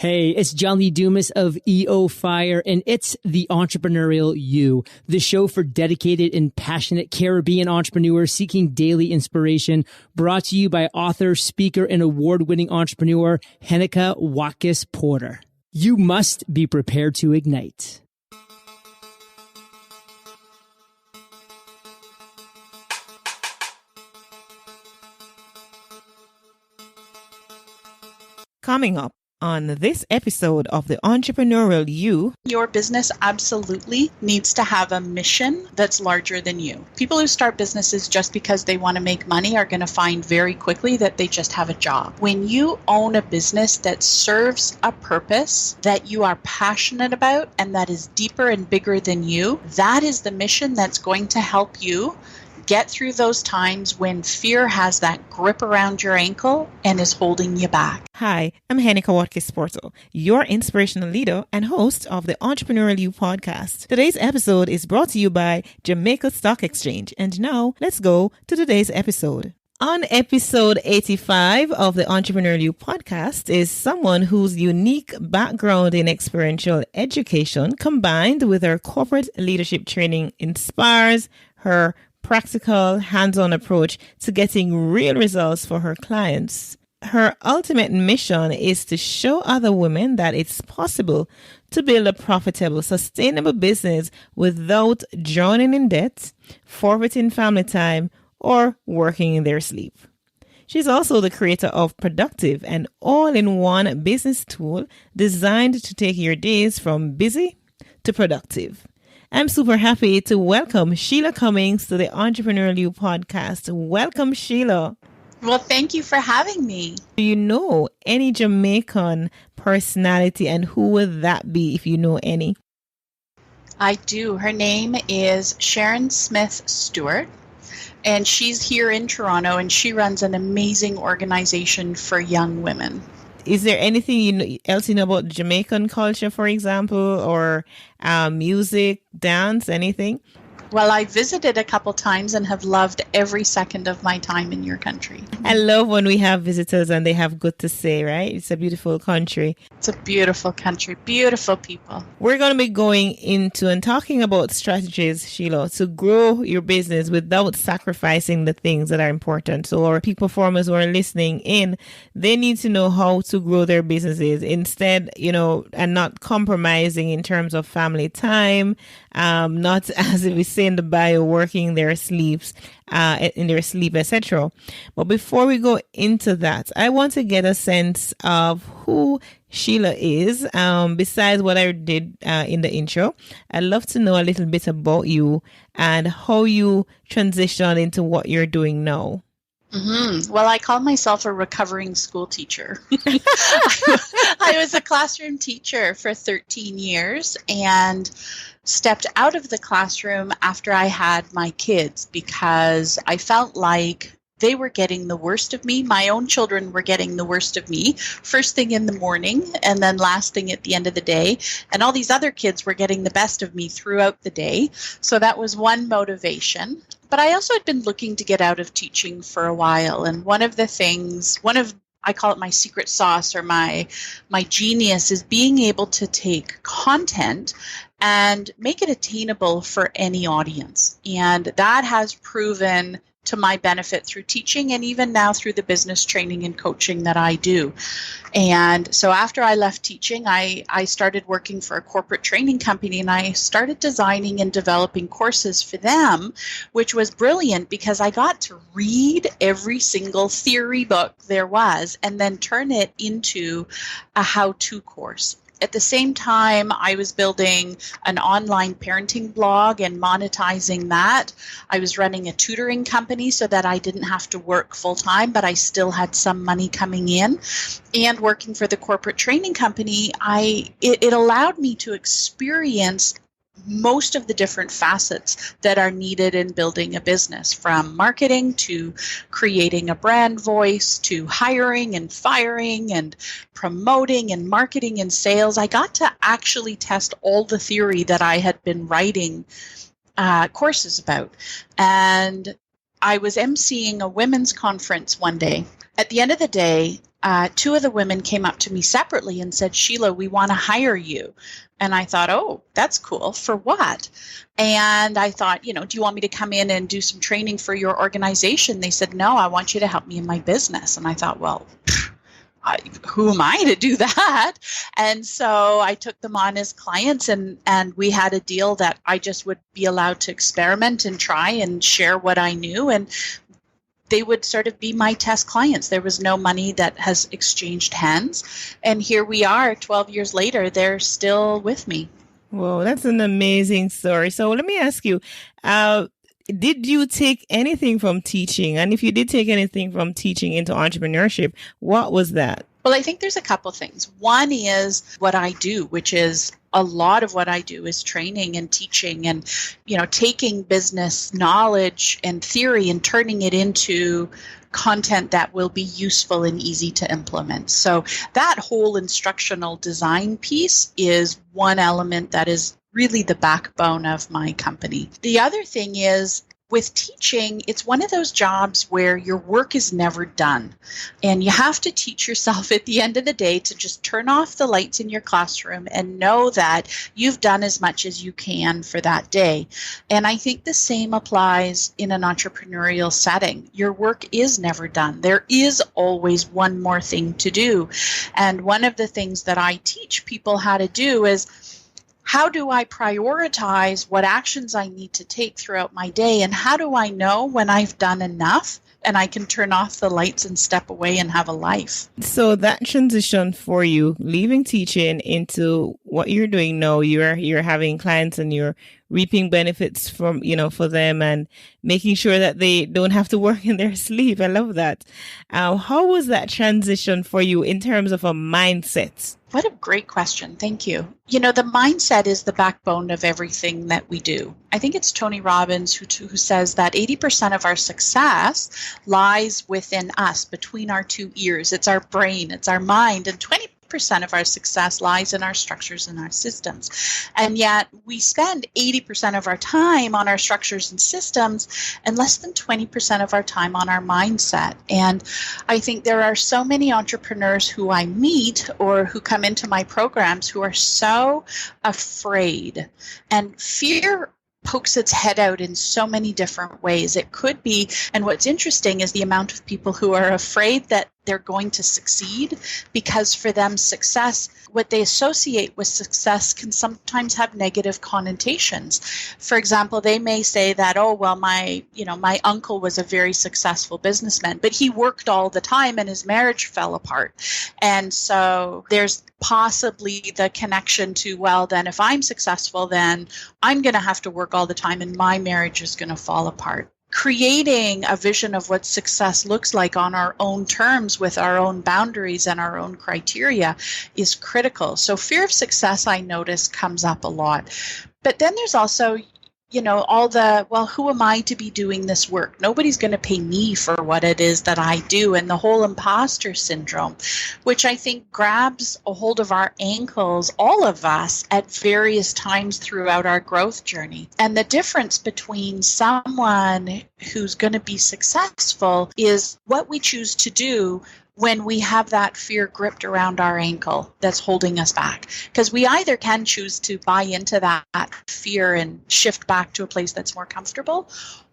Hey, it's John Lee Dumas of EO Fire, and it's The Entrepreneurial You, the show for dedicated and passionate Caribbean entrepreneurs seeking daily inspiration, brought to you by author, speaker, and award-winning entrepreneur Heneka Watkis-Porter. You must be prepared to ignite. Coming up on this episode of The Entrepreneurial You. Your business absolutely needs to have a mission that's larger than you. People who start businesses just because they want to make money are going to find very quickly that they just have a job. When you own a business that serves a purpose that you are passionate about and that is deeper and bigger than you, that is the mission that's going to help you get through those times when fear has that grip around your ankle and is holding you back. Hi, I'm Heneka Watkis-Porter, your inspirational leader and host of the Entrepreneurial You podcast. Today's episode is brought to you by Jamaica Stock Exchange. And now, let's go to today's episode. On episode 85 of the Entrepreneurial You podcast is someone whose unique background in experiential education combined with her corporate leadership training inspires her practical, hands-on approach to getting real results for her clients. Her ultimate mission is to show other women that it's possible to build a profitable, sustainable business without drowning in debt, forfeiting family time, or working in their sleep. She's also the creator of Productive, an all-in-one business tool designed to take your days from busy to productive. I'm super happy to welcome Shelagh Cummins to the Entrepreneurial You podcast. Welcome, Shelagh. Well, thank you for having me. Do you know any Jamaican personality, and who would that be if you know any? I do. Her name is Sharon Smith Stewart, and she's here in Toronto, and she runs an amazing organization for young women. Is there anything else you know about Jamaican culture, for example, or music, dance, anything? Well, I visited a couple times and have loved every second of my time in your country. I love when we have visitors and they have good to say, right? It's a beautiful country. It's a beautiful country, beautiful people. We're going to be going into and talking about strategies, Shelagh, to grow your business without sacrificing the things that are important. So our peak performers who are listening in, they need to know how to grow their businesses instead, and not compromising in terms of family time, not as we say in the bio, working their sleeps, in their sleep, etc. But before we go into that, I want to get a sense of who Shelagh is. Besides what I did in the intro, I'd love to know a little bit about you and how you transitioned into what you're doing now. Mm-hmm. Well, I call myself a recovering school teacher. I was a classroom teacher for 13 years and stepped out of the classroom after I had my kids because I felt like they were getting the worst of me. My own children were getting the worst of me first thing in the morning and then last thing at the end of the day. And all these other kids were getting the best of me throughout the day. So that was one motivation. But I also had been looking to get out of teaching for a while. And I call it my secret sauce or my genius is being able to take content and make it attainable for any audience. And that has proven to my benefit through teaching and even now through the business training and coaching that I do. And so after I left teaching, I started working for a corporate training company and I started designing and developing courses for them, which was brilliant because I got to read every single theory book there was and then turn it into a how-to course. At the same time, I was building an online parenting blog and monetizing that. I was running a tutoring company so that I didn't have to work full time, but I still had some money coming in. And working for the corporate training company, it allowed me to experience most of the different facets that are needed in building a business, from marketing to creating a brand voice to hiring and firing and promoting and marketing and sales. I got to actually test all the theory that I had been writing courses about. And I was emceeing a women's conference one day. At the end of the day, two of the women came up to me separately and said, Sheila, we want to hire you. And I thought, oh, that's cool. For what? And I thought, do you want me to come in and do some training for your organization? They said, no, I want you to help me in my business. And I thought, well, who am I to do that? And so I took them on as clients, and we had a deal that I just would be allowed to experiment and try and share what I knew. And they would sort of be my test clients. There was no money that has exchanged hands. And here we are 12 years later, they're still with me. Whoa, that's an amazing story. So let me ask you, did you take anything from teaching? And if you did take anything from teaching into entrepreneurship, what was that? Well, I think there's a couple things. One is what I do, which is a lot of what I do is training and teaching and, taking business knowledge and theory and turning it into content that will be useful and easy to implement. So that whole instructional design piece is one element that is really the backbone of my company. The other thing is, with teaching, it's one of those jobs where your work is never done. And you have to teach yourself at the end of the day to just turn off the lights in your classroom and know that you've done as much as you can for that day. And I think the same applies in an entrepreneurial setting. Your work is never done. There is always one more thing to do. And one of the things that I teach people how to do is, how do I prioritize what actions I need to take throughout my day? And how do I know when I've done enough and I can turn off the lights and step away and have a life? So that transition for you, leaving teaching into what you're doing now, you're having clients and you're reaping benefits from, for them and making sure that they don't have to work in their sleep. I love that. How was that transition for you in terms of a mindset? What a great question. Thank you. The mindset is the backbone of everything that we do. I think it's Tony Robbins who says that 80% of our success lies within us, between our two ears. It's our brain, it's our mind, and 20% of our success lies in our structures and our systems. And yet we spend 80% of our time on our structures and systems and less than 20% of our time on our mindset. And I think there are so many entrepreneurs who I meet or who come into my programs who are so afraid, and fear pokes its head out in so many different ways. It could be, and what's interesting is the amount of people who are afraid that they're going to succeed, because for them success, what they associate with success can sometimes have negative connotations. For example, they may say that, oh, well, my uncle was a very successful businessman, but he worked all the time and his marriage fell apart. And so there's possibly the connection to, well, then if I'm successful, then I'm going to have to work all the time and my marriage is going to fall apart. Creating a vision of what success looks like on our own terms with our own boundaries and our own criteria is critical. So fear of success, I notice, comes up a lot. But then there's also, all the, well, who am I to be doing this work? Nobody's going to pay me for what it is that I do. And the whole imposter syndrome, which I think grabs a hold of our ankles, all of us, at various times throughout our growth journey. And the difference between someone who's going to be successful is what we choose to do when we have that fear gripped around our ankle that's holding us back. Because we either can choose to buy into that fear and shift back to a place that's more comfortable,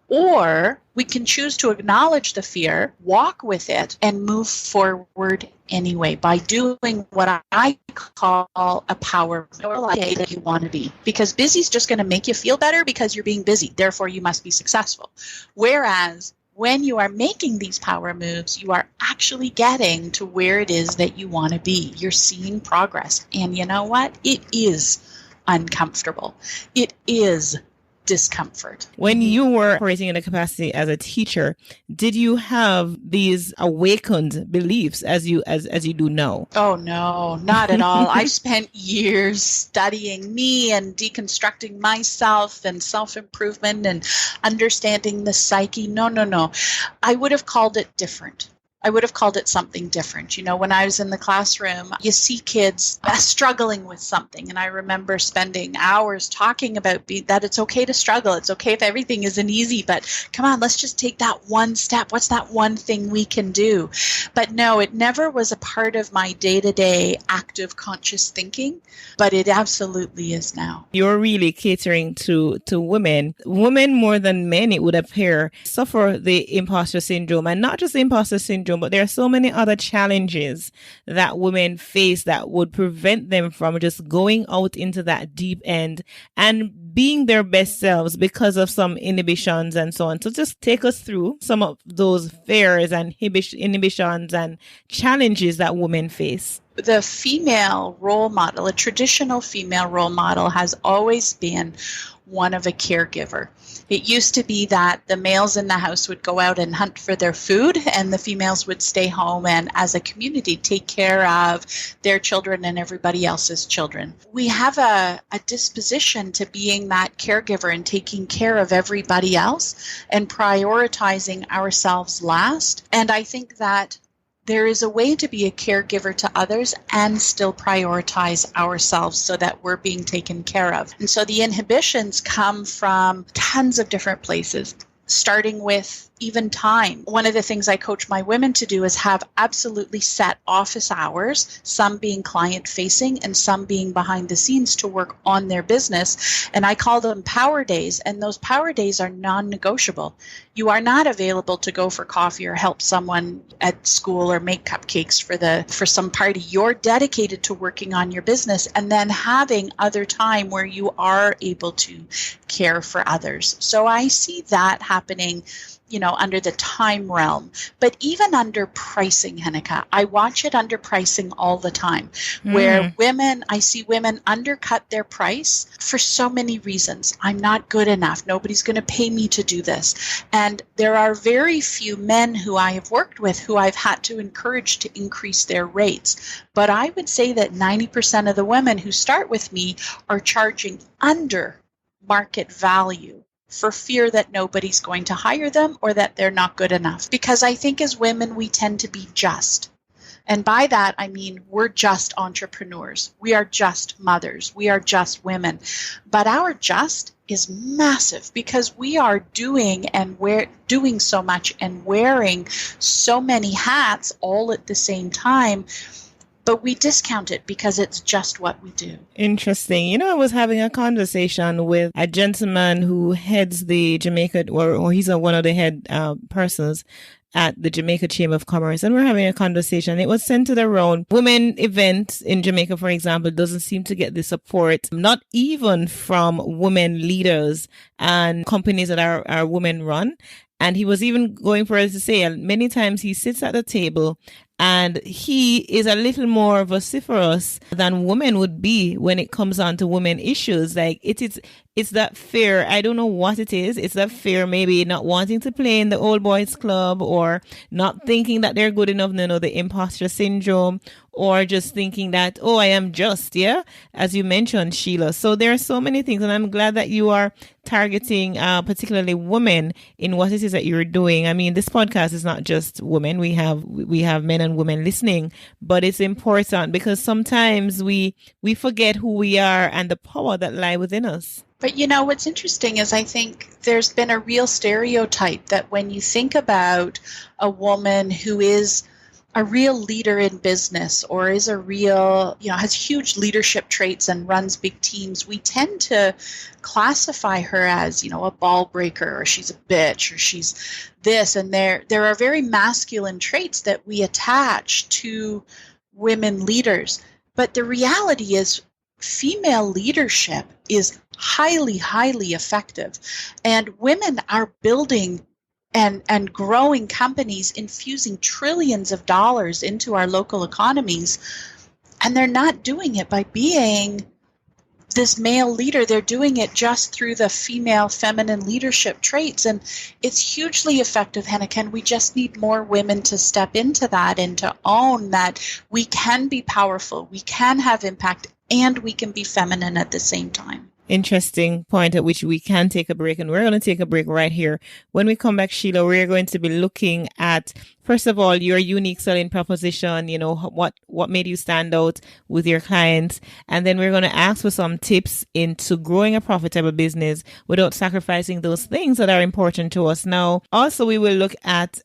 or we can choose to acknowledge the fear, walk with it, and move forward anyway by doing what I call a power day that you want to be. Because busy is just going to make you feel better because you're being busy. Therefore, you must be successful. Whereas when you are making these power moves, you are actually getting to where it is that you want to be. You're seeing progress. And you know what? It is uncomfortable. It is discomfort. When you were operating in a capacity as a teacher, did you have these awakened beliefs as you do now? Oh, no, not at all. I spent years studying me and deconstructing myself and self-improvement and understanding the psyche. No. I would have called it different. I would have called it something different. You know, when I was in the classroom, you see kids struggling with something. And I remember spending hours talking about that it's okay to struggle. It's okay if everything isn't easy, but come on, let's just take that one step. What's that one thing we can do? But no, it never was a part of my day-to-day active conscious thinking, but it absolutely is now. You're really catering to women. Women more than men, it would appear, suffer the imposter syndrome, and not just the imposter syndrome, but there are so many other challenges that women face that would prevent them from just going out into that deep end and being their best selves because of some inhibitions and so on. So just take us through some of those fears and inhibitions and challenges that women face. The female role model, a traditional female role model, has always been one of a caregiver. It used to be that the males in the house would go out and hunt for their food, and the females would stay home and, as a community, take care of their children and everybody else's children. We have a disposition to being that caregiver and taking care of everybody else and prioritizing ourselves last. And I think that there is a way to be a caregiver to others and still prioritize ourselves so that we're being taken care of. And so the inhibitions come from tons of different places, starting with even time. One of the things I coach my women to do is have absolutely set office hours, some being client facing and some being behind the scenes to work on their business. And I call them power days. And those power days are non-negotiable. You are not available to go for coffee or help someone at school or make cupcakes for some party. You're dedicated to working on your business and then having other time where you are able to care for others. So I see that happening, you know, under the time realm, but even under pricing, Heneka. I watch it under pricing all the time, where I see women undercut their price for so many reasons. I'm not good enough. Nobody's going to pay me to do this. And there are very few men who I have worked with who I've had to encourage to increase their rates. But I would say that 90% of the women who start with me are charging under market value for fear that nobody's going to hire them or that they're not good enough. Because I think as women, we tend to be just. And by that, I mean, we're just entrepreneurs. We are just mothers. We are just women. But our just is massive because we are doing so much and wearing so many hats all at the same time. But we discount it because it's just what we do. Interesting. You know, I was having a conversation with a gentleman who heads the Jamaica, or he's one of the head persons at the Jamaica Chamber of Commerce. And we're having a conversation. It was centered around women events in Jamaica, for example, doesn't seem to get the support, not even from women leaders and companies that are women run. And he was even going for us to say, many times he sits at the table and he is a little more vociferous than women would be when it comes on to women issues. Like it's that fear. I don't know what it is. It's that fear, maybe not wanting to play in the old boys club or not thinking that they're good enough. No, the imposter syndrome, or just thinking that, oh, I am just, yeah, as you mentioned, Sheila. So there are so many things, and I'm glad that you are targeting particularly women in what it is that you're doing. I mean, this podcast is not just women. We have men and women listening, but it's important because sometimes we forget who we are and the power that lie within us. But you know, what's interesting is I think there's been a real stereotype that when you think about a woman who is a real leader in business or is a real, has huge leadership traits and runs big teams, we tend to classify her as, a ball breaker, or she's a bitch, or she's this. And there are very masculine traits that we attach to women leaders. But the reality is female leadership is highly, highly effective. And women are building and growing companies, infusing trillions of dollars into our local economies. And they're not doing it by being this male leader. They're doing it just through the female feminine leadership traits. And it's hugely effective, Heneka. And we just need more women to step into that and to own that we can be powerful, we can have impact, and we can be feminine at the same time. Interesting point at which we can take a break, and we're going to take a break right here. When we come back, Sheila, we're going to be looking at First of all, your unique selling proposition, what made you stand out with your clients. And then we're going to ask for some tips into growing a profitable business without sacrificing those things that are important to us. Now, also, we will look at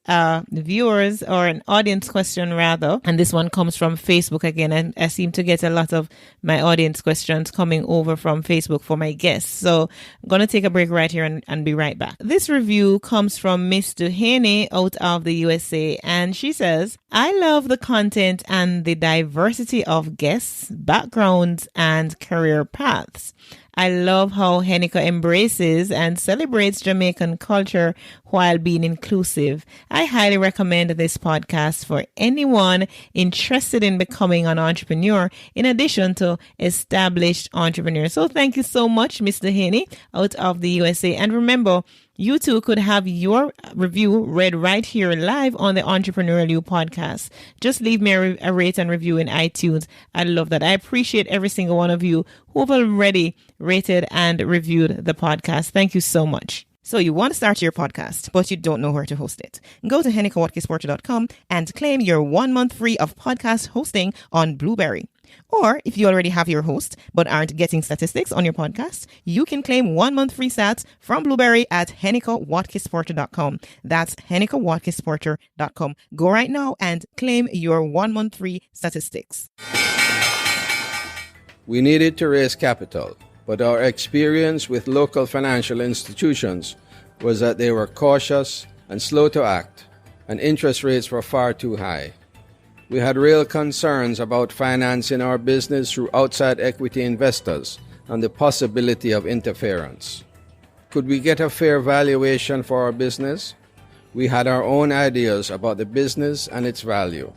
viewers or an audience question rather. And this one comes from Facebook again. And I seem to get a lot of my audience questions coming over from Facebook for my guests. So I'm going to take a break right here and be right back. This review comes from Miss Heneka out of the USA. And she says, I love the content and the diversity of guests, backgrounds, and career paths. I love how Heneka embraces and celebrates Jamaican culture while being inclusive. I highly recommend this podcast for anyone interested in becoming an entrepreneur, in addition to established entrepreneurs. So thank you so much, Mr. Heneka out of the USA. And remember, you too could have your review read right here live on the Entrepreneurial You podcast. Just leave me a rate and review in iTunes. I love that. I appreciate every single one of you who have already rated and reviewed the podcast. Thank you so much. So you want to start your podcast, but you don't know where to host it. Go to HenekaWatkis-Porter.com and claim your 1 month free of podcast hosting on Blueberry. Or if you already have your host but aren't getting statistics on your podcast, you can claim 1 month free stats from Blueberry at HenekaWatkis-Porter.com. That's HenekaWatkis-Porter.com. Go right now and claim your 1 month free statistics. We needed to raise capital, but our experience with local financial institutions was that they were cautious and slow to act, and interest rates were far too high. We had real concerns about financing our business through outside equity investors and the possibility of interference. Could we get a fair valuation for our business? We had our own ideas about the business and its value.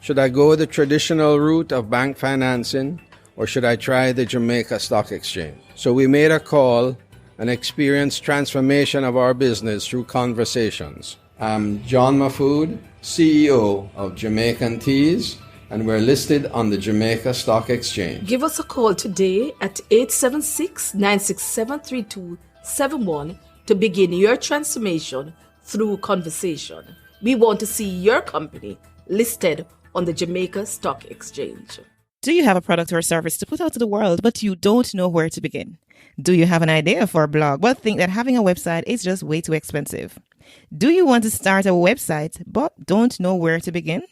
Should I go the traditional route of bank financing, or should I try the Jamaica Stock Exchange? So we made a call and experienced transformation of our business through conversations. I'm John Mahfood, CEO of Jamaican Teas, and we're listed on the Jamaica Stock Exchange. Give us a call today at 876-967-3271 to begin your transformation through conversation. We want to see your company listed on the Jamaica Stock Exchange. Do you have a product or service to put out to the world, but you don't know where to begin? Do you have an idea for a blog, but think that having a website is just way too expensive? Do you want to start a website, but don't know where to begin?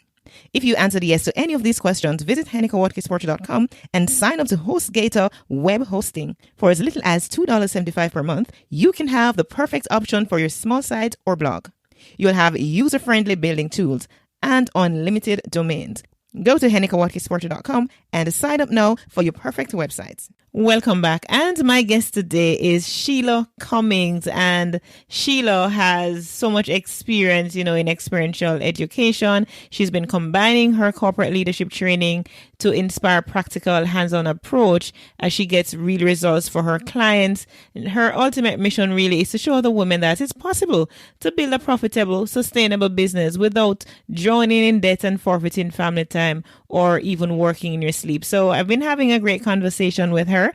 If you answered yes to any of these questions, visit HenekaWatkis-Porter.com and sign up to HostGator web hosting. For as little as $2.75 per month, you can have the perfect option for your small site or blog. You'll have user-friendly building tools and unlimited domains. Go to HenekaWatkis-Porter.com and sign up now for your perfect websites. Welcome back. And my guest today is Shelagh Cummins. And Shelagh has so much experience, in experiential education. She's been combining her corporate leadership training to inspire practical hands-on approach as she gets real results for her clients. And her ultimate mission really is to show the women that it's possible to build a profitable, sustainable business without drowning in debt and forfeiting family time or even working in your sleep. So I've been having a great conversation with her.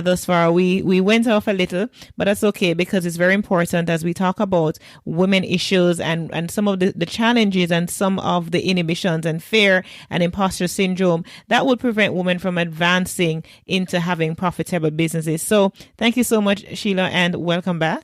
Thus far, we went off a little, but that's okay because it's very important as we talk about women issues and some of the challenges and some of the inhibitions and fear and imposter syndrome that would prevent women from advancing into having profitable businesses. So thank you so much, Shelagh, and welcome back.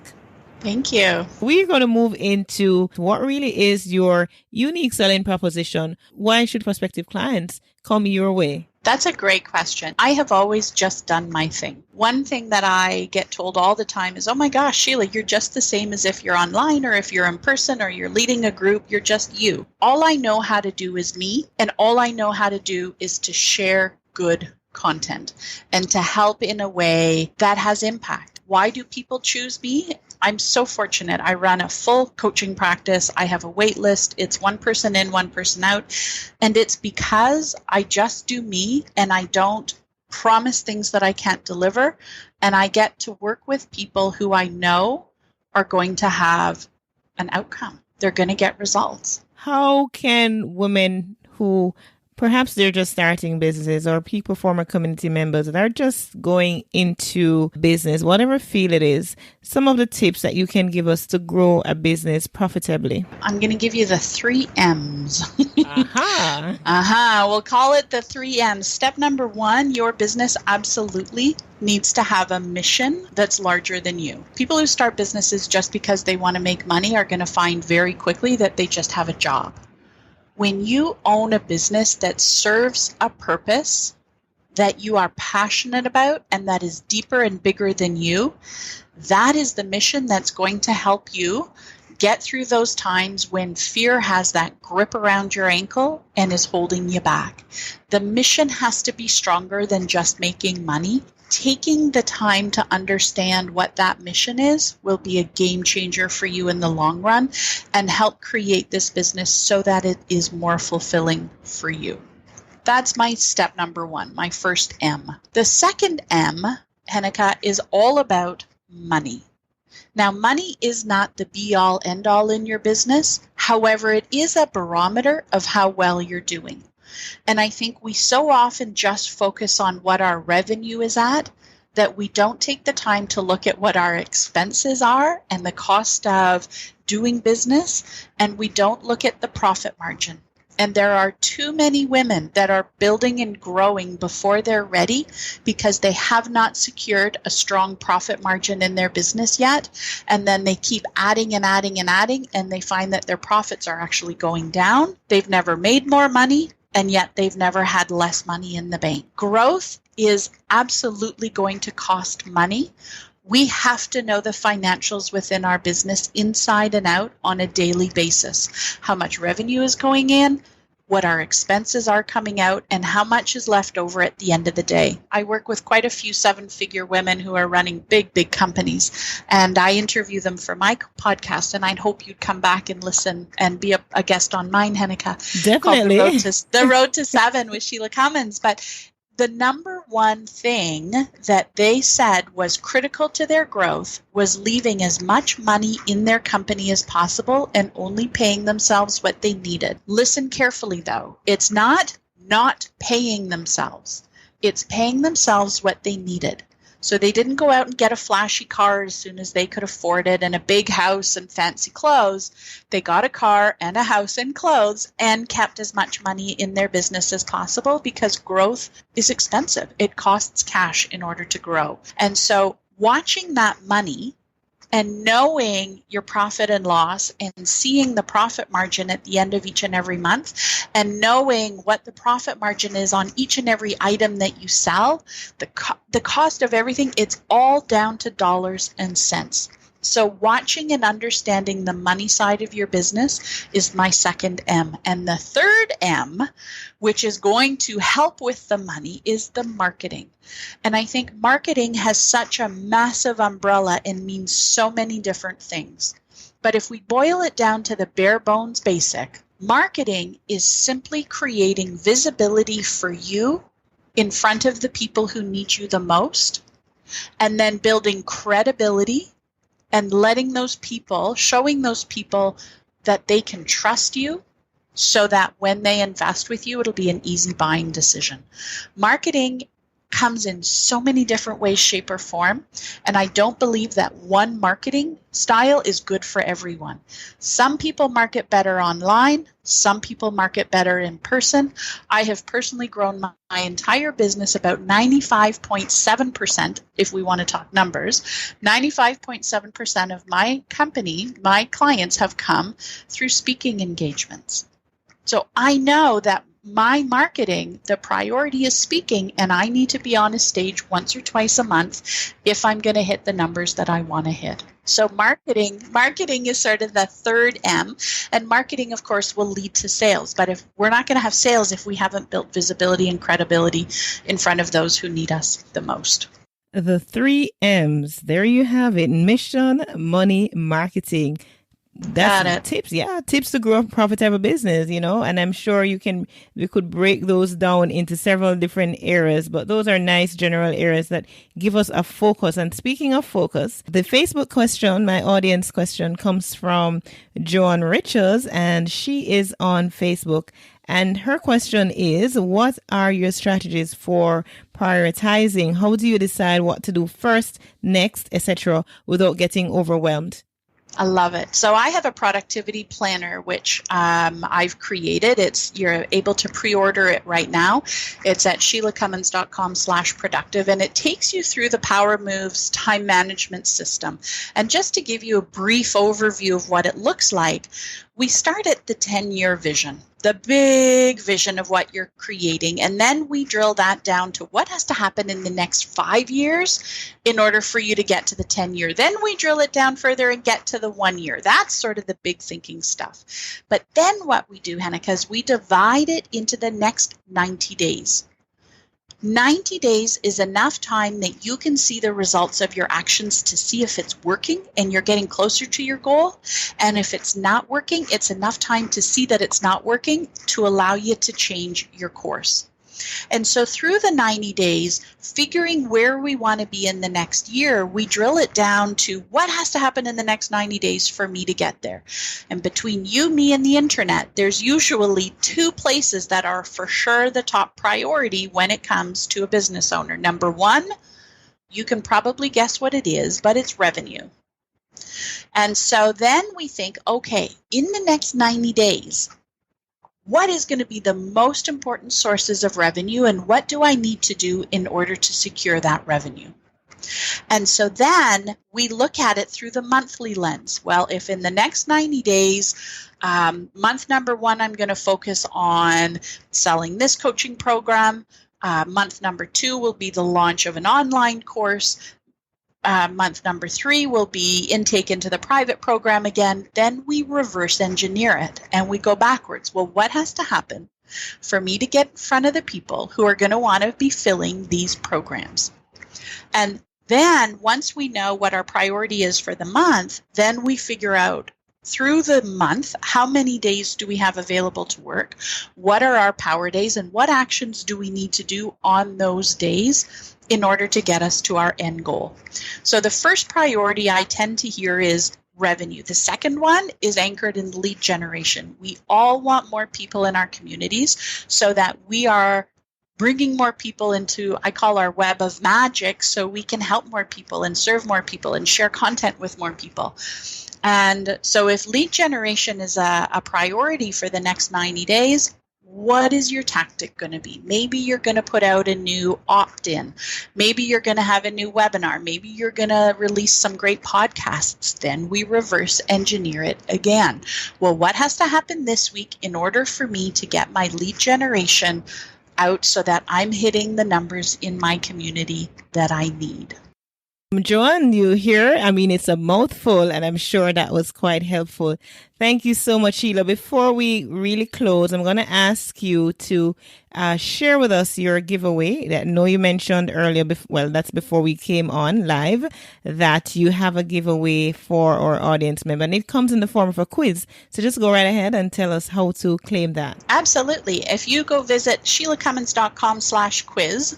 Thank you. We're going to move into what really is your unique selling proposition. Why should prospective clients come your way? That's a great question. I have always just done my thing. One thing that I get told all the time is, oh my gosh, Shelagh, you're just the same as if you're online or if you're in person or you're leading a group. You're just you. All I know how to do is me, and all I know how to do is to share good content and to help in a way that has impact. Why do people choose me? I'm so fortunate. I run a full coaching practice. I have a wait list. It's one person in, one person out. And it's because I just do me and I don't promise things that I can't deliver. And I get to work with people who I know are going to have an outcome. They're going to get results. How can women who Perhaps they're just starting businesses, or people, former community members that are just going into business, whatever field it is, some of the tips that you can give us to grow a business profitably. I'm going to give you the 3 M's. Aha. We'll call it the 3 M's. Step number 1, your business absolutely needs to have a mission that's larger than you. People who start businesses just because they want to make money are going to find very quickly that they just have a job. When you own a business that serves a purpose that you are passionate about and that is deeper and bigger than you, that is the mission that's going to help you get through those times when fear has that grip around your ankle and is holding you back. The mission has to be stronger than just making money. Taking the time to understand what that mission is will be a game changer for you in the long run and help create this business so that it is more fulfilling for you. That's my step number 1, my first M. The second M, Heneka, is all about money. Now, money is not the be-all, end-all in your business. However, it is a barometer of how well you're doing. And I think we so often just focus on what our revenue is at that we don't take the time to look at what our expenses are and the cost of doing business, and we don't look at the profit margin. And there are too many women that are building and growing before they're ready because they have not secured a strong profit margin in their business yet. And then they keep adding and adding and adding, and they find that their profits are actually going down. They've never made more money, and yet they've never had less money in the bank. Growth is absolutely going to cost money. We have to know the financials within our business inside and out on a daily basis. How much revenue is going in, what our expenses are coming out, and how much is left over at the end of the day. I work with quite a few 7-figure women who are running big, big companies, and I interview them for my podcast, and I'd hope you'd come back and listen and be a guest on mine, Heneka. Definitely. The Road to 7 with Shelagh Cummins. But the number one thing that they said was critical to their growth was leaving as much money in their company as possible and only paying themselves what they needed. Listen carefully, though. It's not paying themselves. It's paying themselves what they needed. So they didn't go out and get a flashy car as soon as they could afford it and a big house and fancy clothes. They got a car and a house and clothes and kept as much money in their business as possible because growth is expensive. It costs cash in order to grow. And so watching that money and knowing your profit and loss and seeing the profit margin at the end of each and every month and knowing what the profit margin is on each and every item that you sell, the cost of everything, it's all down to dollars and cents. So watching and understanding the money side of your business is my second M. And the third M, which is going to help with the money, is the marketing. And I think marketing has such a massive umbrella and means so many different things. But if we boil it down to the bare bones basic, marketing is simply creating visibility for you in front of the people who need you the most, and then building credibility and letting those people, showing those people that they can trust you so that when they invest with you, it'll be an easy buying decision. Marketing comes in so many different ways, shape, or form, and I don't believe that one marketing style is good for everyone. Some people market better online, some people market better in person. I have personally grown my entire business about 95.7%, if we want to talk numbers. 95.7% of my company, my clients, have come through speaking engagements. So I know that my marketing, the priority is speaking, and I need to be on a stage once or twice a month if I'm going to hit the numbers that I want to hit. So marketing is sort of the third M, and marketing, of course, will lead to sales. But if we're not going to have sales if we haven't built visibility and credibility in front of those who need us the most. The 3 M's, there you have it: mission, money, marketing. That's tips. Yeah. Tips to grow a profitable business, and I'm sure we could break those down into several different areas, but those are nice general areas that give us a focus. And speaking of focus, the Facebook question, my audience question, comes from Joan Richards, and she is on Facebook. And her question is, what are your strategies for prioritizing? How do you decide what to do first, next, etc., without getting overwhelmed? I love it. So I have a productivity planner, which I've created. You're able to pre-order it right now. It's at shelaghcummins.com/productive, and it takes you through the Power Moves time management system. And just to give you a brief overview of what it looks like, we start at the 10-year vision, the big vision of what you're creating, and then we drill that down to what has to happen in the next 5 years in order for you to get to the 10-year. Then we drill it down further and get to the 1 year. That's sort of the big thinking stuff. But then what we do, Heneka, is we divide it into the next 90 days. 90 days is enough time that you can see the results of your actions to see if it's working and you're getting closer to your goal. And if it's not working, it's enough time to see that it's not working to allow you to change your course. And so through the 90 days, figuring where we want to be in the next year, we drill it down to what has to happen in the next 90 days for me to get there. And between you, me, and the internet, there's usually 2 places that are for sure the top priority when it comes to a business owner. Number 1, you can probably guess what it is, but it's revenue. And so then we think, okay, in the next 90 days, what is going to be the most important sources of revenue, and what do I need to do in order to secure that revenue? And so then we look at it through the monthly lens. Well, if in the next 90 days, month number 1, I'm going to focus on selling this coaching program. Month number 2 will be the launch of an online course. Month number 3 will be intake into the private program again. Then we reverse engineer it and we go backwards. Well, what has to happen for me to get in front of the people who are going to want to be filling these programs? And then once we know what our priority is for the month, then we figure out through the month, how many days do we have available to work? What are our power days, and what actions do we need to do on those days in order to get us to our end goal? So the first priority I tend to hear is revenue. The second one is anchored in lead generation. We all want more people in our communities so that we are bringing more people into, I call our web of magic, so we can help more people and serve more people and share content with more people. And so if lead generation is a priority for the next 90 days, what is your tactic going to be? Maybe you're going to put out a new opt-in. Maybe you're going to have a new webinar. Maybe you're going to release some great podcasts. Then we reverse engineer it again. Well, what has to happen this week in order for me to get my lead generation out so that I'm hitting the numbers in my community that I need? Joan, you hear? I mean, it's a mouthful, and I'm sure that was quite helpful. Thank you so much, Sheila. Before we really close, I'm going to ask you to share with us your giveaway. That I know you mentioned earlier, that's before we came on live, that you have a giveaway for our audience member, and it comes in the form of a quiz. So just go right ahead and tell us how to claim that. Absolutely. If you go visit shelaghcummins.com/quiz,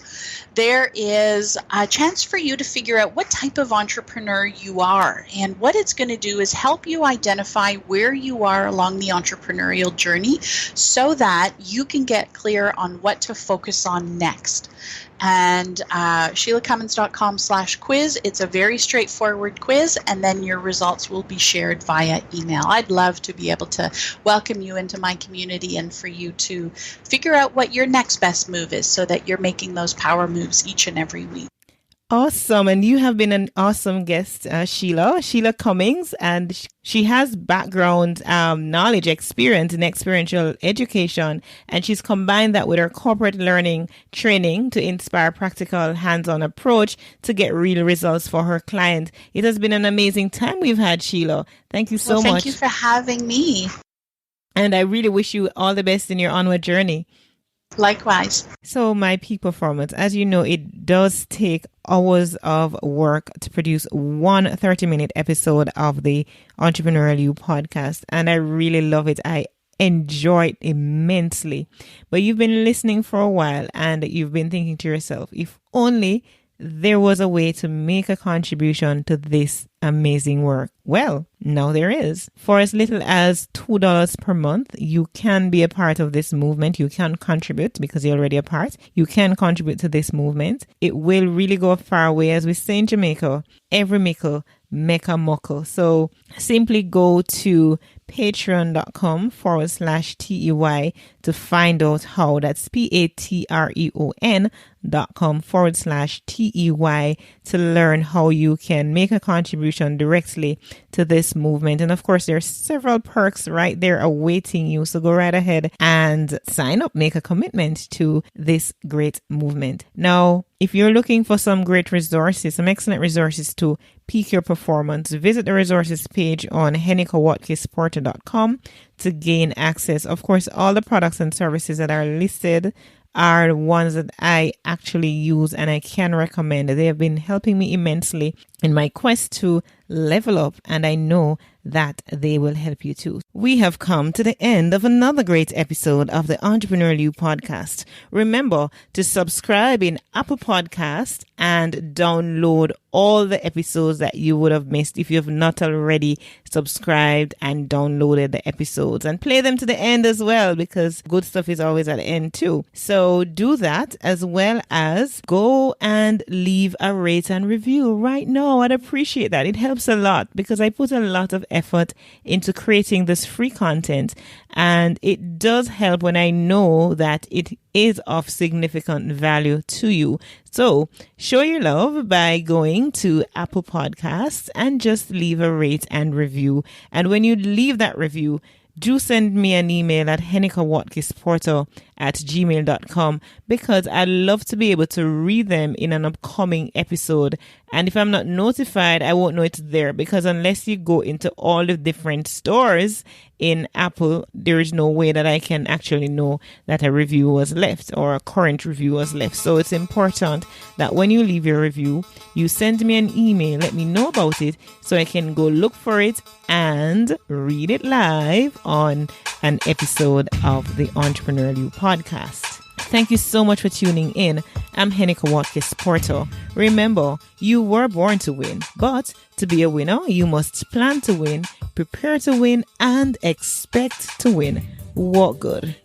there is a chance for you to figure out what type of entrepreneur you are. And what it's going to do is help you identify where you are along the entrepreneurial journey so that you can get clear on what to focus on next. And shelaghcummins.com/quiz, it's a very straightforward quiz, and then your results will be shared via email. I'd love to be able to welcome you into my community and for you to figure out what your next best move is so that you're making those power moves each and every week. Awesome. And you have been an awesome guest, Shelagh Cummins, and she has background knowledge, experience in experiential education, and she's combined that with her corporate learning training to inspire practical hands-on approach to get real results for her client. It has been an amazing time we've had, Shelagh. Thank you so much. Thank you for having me. And I really wish you all the best in your onward journey. Likewise. So my peak performance, as you know, it does take hours of work to produce one 30-minute episode of the Entrepreneurial You podcast. And I really love it. I enjoy it immensely. But you've been listening for a while and you've been thinking to yourself, if only there was a way to make a contribution to this amazing work. Well, now there is. For as little as $2 per month, you can be a part of this movement. You can contribute because you're already a part. You can contribute to this movement. It will really go a far way. As we say in Jamaica, every mickle make a muckle. So simply go to patreon.com/TEY to find out how. That's patreon.com/TEY to learn how you can make a contribution directly to this movement. And of course, there are several perks right there awaiting you. So go right ahead and sign up, make a commitment to this great movement. Now, if you're looking for some great resources, some excellent resources to peak your performance, visit the resources page on Watkis-Porter.com to gain access. Of course, all the products and services that are listed are ones that I actually use and I can recommend. They have been helping me immensely in my quest to level up, and I know that they will help you too. We have come to the end of another great episode of the Entrepreneurial You podcast. Remember to subscribe in Apple Podcasts and download all the episodes that you would have missed if you have not already subscribed and downloaded the episodes, and play them to the end as well, because good stuff is always at the end too. So do that, as well as go and leave a rate and review right now. I'd appreciate that. It helps a lot because I put a lot of effort into creating this free content, and it does help when I know that it is of significant value to you. So show your love by going to Apple Podcasts and just leave a rate and review. And when you leave that review, do send me an email at henekawatkisporter@gmail.com, because I'd love to be able to read them in an upcoming episode. And if I'm not notified, I won't know it's there, because unless you go into all the different stores in Apple, there is no way that I can actually know that a review was left or a current review was left. So it's important that when you leave your review, you send me an email, let me know about it, so I can go look for it and read it live on an episode of the Entrepreneurial You podcast. Thank you so much for tuning in. I'm Heneka Watkis-Porter. Remember, you were born to win, but to be a winner, you must plan to win, prepare to win, and expect to win. Walk good.